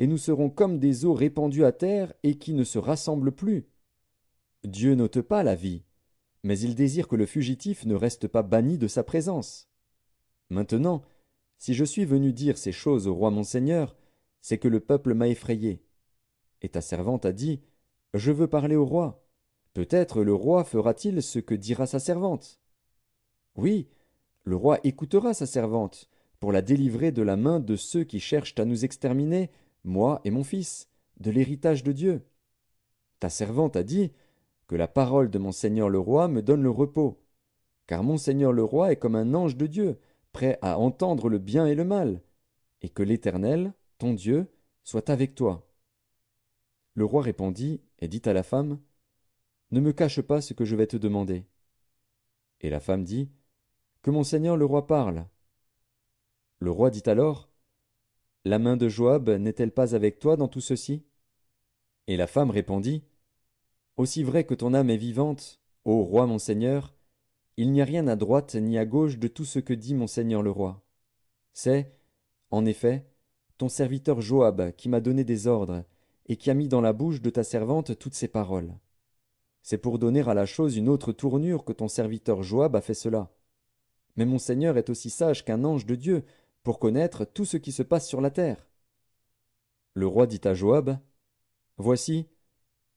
et nous serons comme des eaux répandues à terre et qui ne se rassemblent plus. Dieu n'ôte pas la vie, mais il désire que le fugitif ne reste pas banni de sa présence. Maintenant, si je suis venu dire ces choses au roi mon seigneur, c'est que le peuple m'a effrayé. Et ta servante a dit, je veux parler au roi. Peut-être le roi fera-t-il ce que dira sa servante. Oui, le roi écoutera sa servante, pour la délivrer de la main de ceux qui cherchent à nous exterminer, moi et mon fils, de l'héritage de Dieu. Ta servante a dit, que la parole de mon seigneur le roi me donne le repos, car mon seigneur le roi est comme un ange de Dieu, prêt à entendre le bien et le mal, et que l'Éternel, ton Dieu, soit avec toi. Le roi répondit et dit à la femme, ne me cache pas ce que je vais te demander. Et la femme dit, que mon seigneur le roi parle. Le roi dit alors, la main de Joab n'est-elle pas avec toi dans tout ceci? Et la femme répondit, aussi vrai que ton âme est vivante, ô roi mon seigneur, il n'y a rien à droite ni à gauche de tout ce que dit mon seigneur le roi. C'est, en effet, ton serviteur Joab qui m'a donné des ordres, et qui a mis dans la bouche de ta servante toutes ces paroles. C'est pour donner à la chose une autre tournure que ton serviteur Joab a fait cela. Mais mon Seigneur est aussi sage qu'un ange de Dieu, pour connaître tout ce qui se passe sur la terre. Le roi dit à Joab, voici,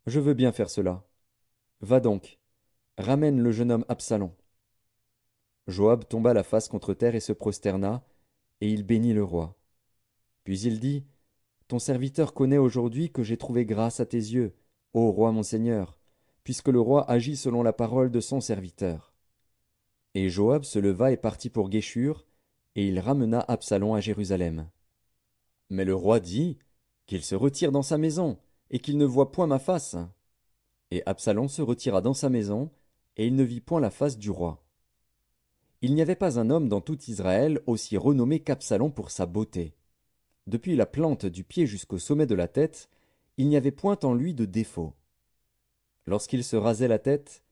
je veux bien faire cela. Va donc, ramène le jeune homme Absalom. Joab tomba la face contre terre et se prosterna, et il bénit le roi. Puis il dit, ton serviteur connaît aujourd'hui que j'ai trouvé grâce à tes yeux, ô roi mon Seigneur, puisque le roi agit selon la parole de son serviteur. Et Joab se leva et partit pour Guéshur, et il ramena Absalom à Jérusalem. Mais le roi dit, qu'il se retire dans sa maison, et qu'il ne voie point ma face. Et Absalom se retira dans sa maison, et il ne vit point la face du roi. Il n'y avait pas un homme dans tout Israël aussi renommé qu'Absalom pour sa beauté. Depuis la plante du pied jusqu'au sommet de la tête, il n'y avait point en lui de défaut. Lorsqu'il se rasait la tête,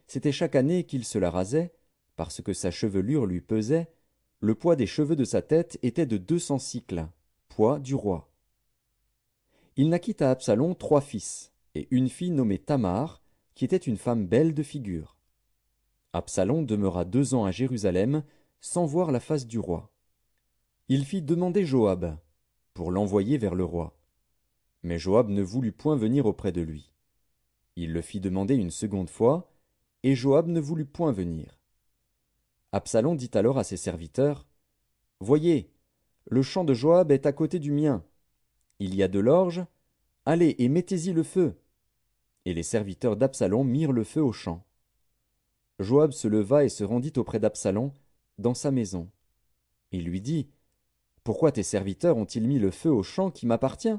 c'était chaque année qu'il se la rasait, parce que sa chevelure lui pesait, le poids des cheveux de sa tête était de 200 sicles, poids du roi. Il naquit à Absalom 3 fils, et une fille nommée Tamar, qui était une femme belle de figure. Absalom demeura 2 ans à Jérusalem, sans voir la face du roi. Il fit demander Joab, pour l'envoyer vers le roi. Mais Joab ne voulut point venir auprès de lui. Il le fit demander une seconde fois, et Joab ne voulut point venir. Absalom dit alors à ses serviteurs, voyez, le champ de Joab est à côté du mien. Il y a de l'orge, allez et mettez-y le feu. Et les serviteurs d'Absalom mirent le feu au champ. Joab se leva et se rendit auprès d'Absalom, dans sa maison. Il lui dit, pourquoi tes serviteurs ont-ils mis le feu au champ qui m'appartient?